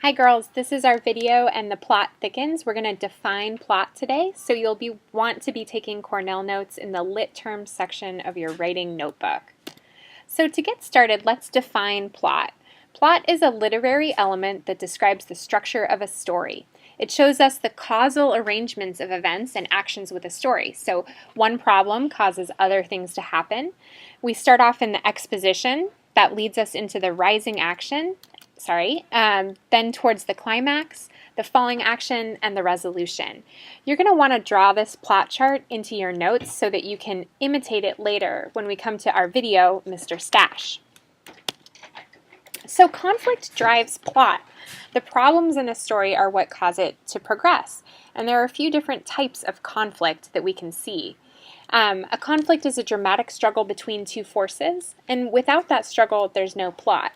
Hi girls, this is our video and the plot thickens. We're going to define plot today, so you'll want to be taking Cornell notes in the lit terms section of your writing notebook. So to get started, let's define plot. Plot is a literary element that describes the structure of a story. It shows us the causal arrangements of events and actions with a story. So one problem causes other things to happen. We start off in the exposition. That leads us into the rising action. Then towards the climax, the falling action, and the resolution. You're going to want to draw this plot chart into your notes so that you can imitate it later when we come to our video, Mr. Stash. So conflict drives plot. The problems in a story are what cause it to progress. And there are a few different types of conflict that we can see. A conflict is a dramatic struggle between two forces, and without that struggle, there's no plot.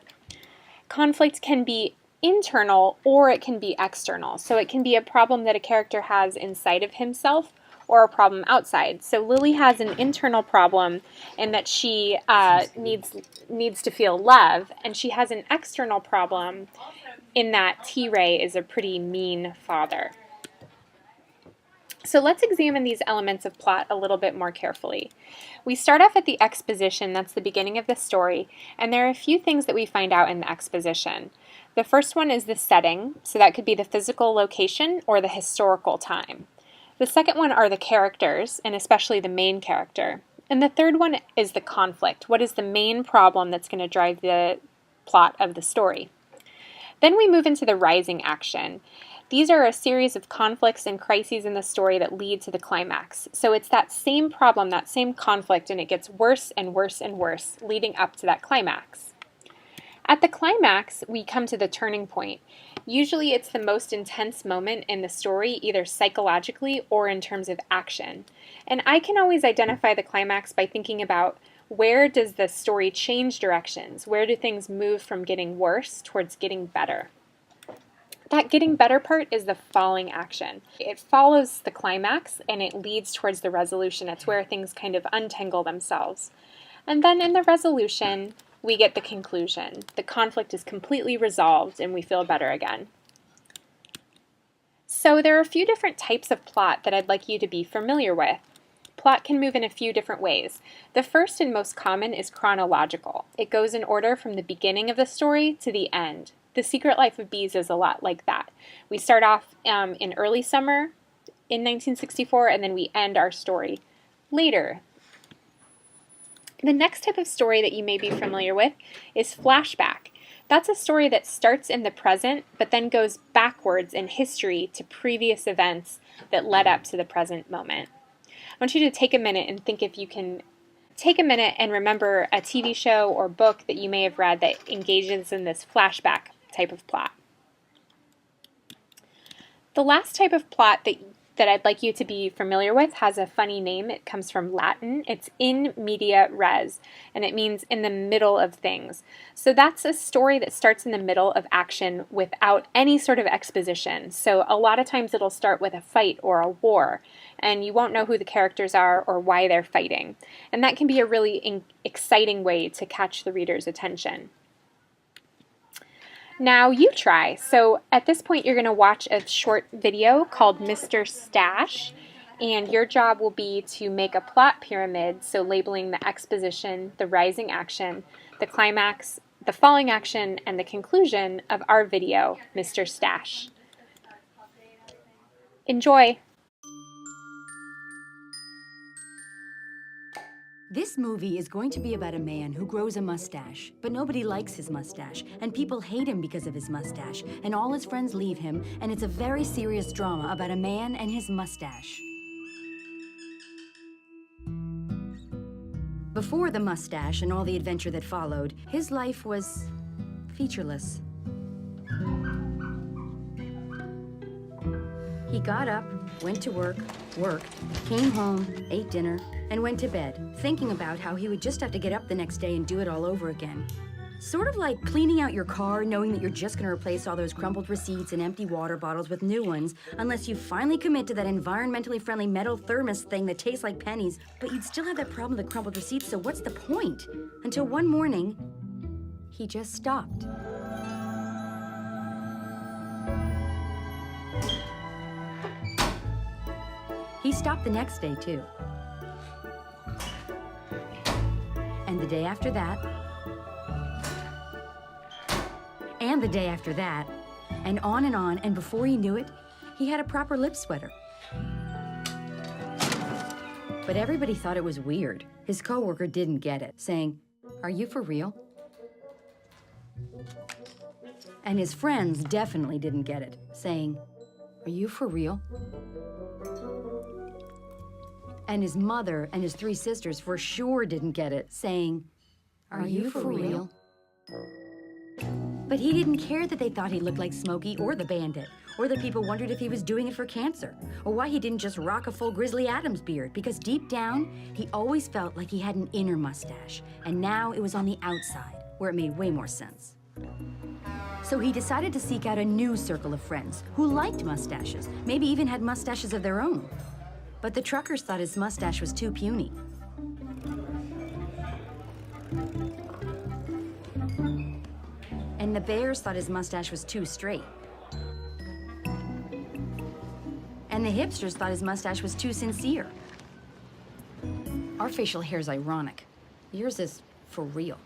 Conflict can be internal or it can be external. So it can be a problem that a character has inside of himself or a problem outside. So Lily has an internal problem in that she needs to feel love, and she has an external problem in that T-Ray is a pretty mean father. So let's examine these elements of plot a little bit more carefully. We start off at the exposition, that's the beginning of the story, and there are a few things that we find out in the exposition. The first one is the setting, so that could be the physical location or the historical time. The second one are the characters, and especially the main character. And the third one is the conflict. What is the main problem that's going to drive the plot of the story? Then we move into the rising action. These are a series of conflicts and crises in the story that lead to the climax. So it's that same problem, that same conflict, and it gets worse and worse and worse, leading up to that climax. At the climax, we come to the turning point. Usually it's the most intense moment in the story, either psychologically or in terms of action. And I can always identify the climax by thinking about where does the story change directions? Where do things move from getting worse towards getting better? That getting better part is the falling action. It follows the climax and it leads towards the resolution. It's where things kind of untangle themselves. And then in the resolution, we get the conclusion. The conflict is completely resolved and we feel better again. So there are a few different types of plot that I'd like you to be familiar with. Plot can move in a few different ways. The first and most common is chronological. It goes in order from the beginning of the story to the end. The Secret Life of Bees is a lot like that. We start off in early summer in 1964, and then we end our story later. The next type of story that you may be familiar with is flashback. That's a story that starts in the present, but then goes backwards in history to previous events that led up to the present moment. I want you to take a minute and think if you can take a minute and remember a TV show or book that you may have read that engages in this flashback type of plot. The last type of plot that I'd like you to be familiar with has a funny name. It comes from Latin. It's in media res, and it means in the middle of things. So that's a story that starts in the middle of action without any sort of exposition. So a lot of times it'll start with a fight or a war, and you won't know who the characters are or why they're fighting. And that can be a really exciting way to catch the reader's attention. Now you try. So at this point you're going to watch a short video called Mr. Stash, and your job will be to make a plot pyramid, so labeling the exposition, the rising action, the climax, the falling action, and the conclusion of our video, Mr. Stash. Enjoy! This movie is going to be about a man who grows a mustache, but nobody likes his mustache, and people hate him because of his mustache, and all his friends leave him, and it's a very serious drama about a man and his mustache. Before the mustache and all the adventure that followed, his life was featureless. He got up, went to work, worked, came home, ate dinner, and went to bed, thinking about how he would just have to get up the next day and do it all over again. Sort of like cleaning out your car, knowing that you're just going to replace all those crumpled receipts and empty water bottles with new ones, unless you finally commit to that environmentally friendly metal thermos thing that tastes like pennies, but you'd still have that problem with the crumpled receipts, so what's the point? Until one morning, he just stopped. He stopped the next day, too. And the day after that. And the day after that. And on, and before he knew it, he had a proper lip sweater. But everybody thought it was weird. His coworker didn't get it, saying, "Are you for real?" And his friends definitely didn't get it, saying, "Are you for real?" And his mother and his 3 sisters for sure didn't get it, saying, "Are you for real?" But he didn't care that they thought he looked like Smokey or the Bandit, or that people wondered if he was doing it for cancer, or why he didn't just rock a full Grizzly Adams beard, because deep down, he always felt like he had an inner mustache, and now it was on the outside, where it made way more sense. So he decided to seek out a new circle of friends who liked mustaches, maybe even had mustaches of their own. But the truckers thought his mustache was too puny. And the bears thought his mustache was too straight. And the hipsters thought his mustache was too sincere. Our facial hair is ironic. Yours is for real.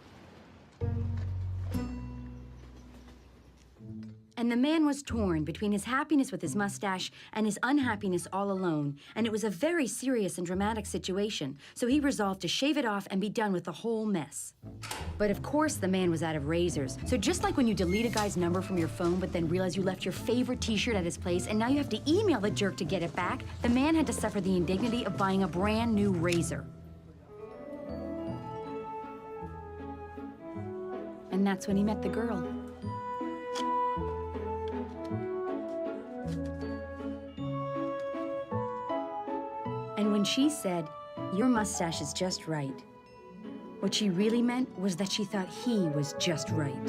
And the man was torn between his happiness with his mustache and his unhappiness all alone, and it was a very serious and dramatic situation, so he resolved to shave it off and be done with the whole mess. But of course the man was out of razors, so just like when you delete a guy's number from your phone but then realize you left your favorite t-shirt at his place and now you have to email the jerk to get it back, the man had to suffer the indignity of buying a brand new razor. And that's when he met the girl. And when she said, "Your mustache is just right," what she really meant was that she thought he was just right.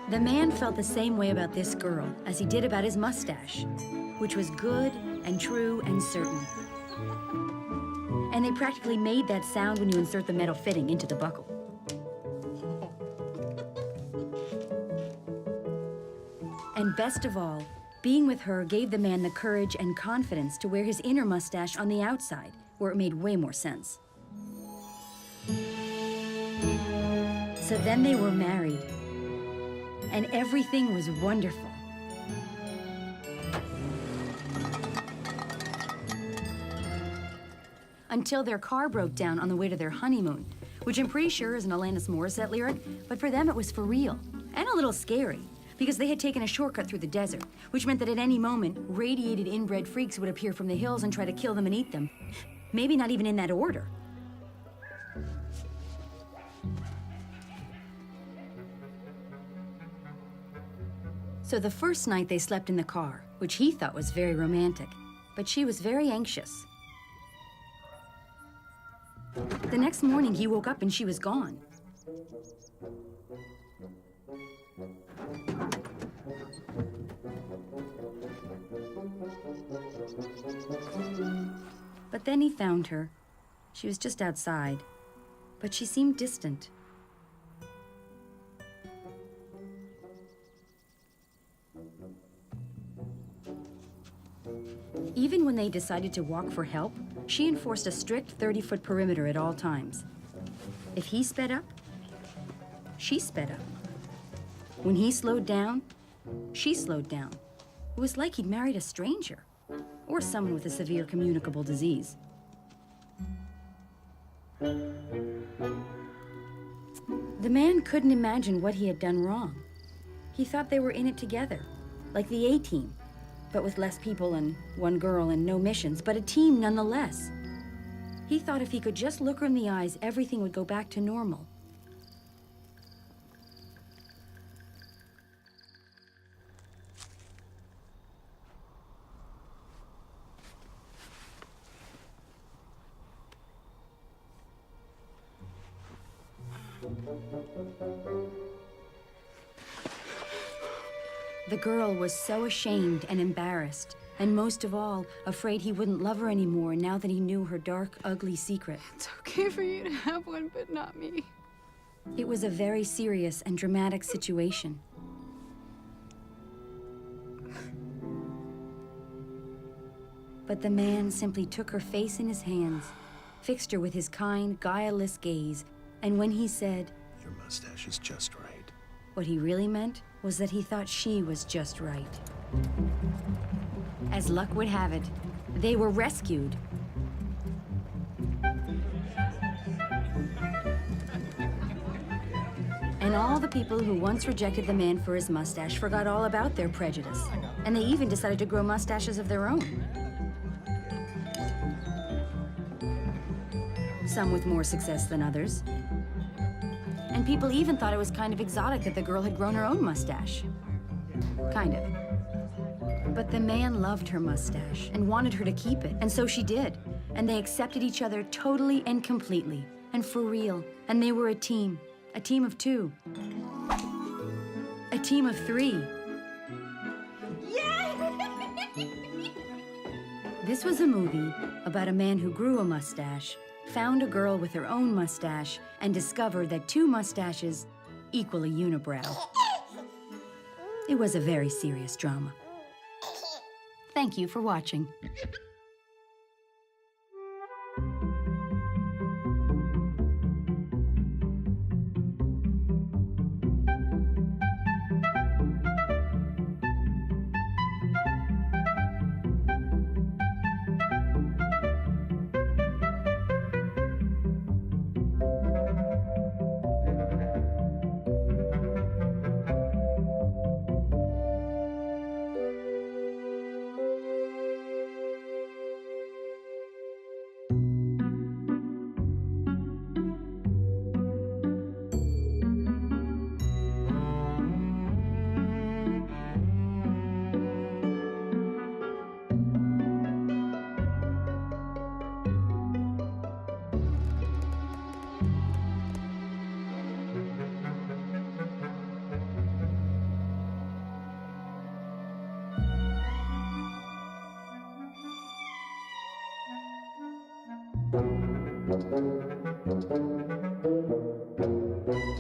The man felt the same way about this girl as he did about his mustache, which was good and true and certain. And they practically made that sound when you insert the metal fitting into the buckle. And best of all, being with her gave the man the courage and confidence to wear his inner mustache on the outside, where it made way more sense. So then they were married, and everything was wonderful. Until their car broke down on the way to their honeymoon, which I'm pretty sure is an Alanis Morissette lyric, but for them it was for real, and a little scary, because they had taken a shortcut through the desert, which meant that at any moment, radiated inbred freaks would appear from the hills and try to kill them and eat them. Maybe not even in that order. So the first night they slept in the car, which he thought was very romantic, but she was very anxious. The next morning he woke up and she was gone. But then he found her. She was just outside, but she seemed distant. Even when they decided to walk for help, she enforced a strict 30-foot perimeter at all times. If he sped up, she sped up. When he slowed down, she slowed down. It was like he'd married a stranger, or someone with a severe communicable disease. The man couldn't imagine what he had done wrong. He thought they were in it together, like the A-Team, but with less people and one girl and no missions, but a team nonetheless. He thought if he could just look her in the eyes, everything would go back to normal. The girl was so ashamed and embarrassed, and most of all, afraid he wouldn't love her anymore now that he knew her dark, ugly secret. It's okay for you to have one, but not me. It was a very serious and dramatic situation. But the man simply took her face in his hands, fixed her with his kind, guileless gaze, and when he said, "Your mustache is just right," what he really meant was that he thought she was just right. As luck would have it, they were rescued. And all the people who once rejected the man for his mustache forgot all about their prejudice. And they even decided to grow mustaches of their own. Some with more success than others. And people even thought it was kind of exotic that the girl had grown her own mustache. Kind of. But the man loved her mustache and wanted her to keep it, and so she did. And they accepted each other totally and completely, and for real. And they were a team of two, a team of three. This was a movie about a man who grew a mustache, found a girl with her own mustache, and discovered that two mustaches equal a unibrow. It was a very serious drama. Thank you for watching. Thank you.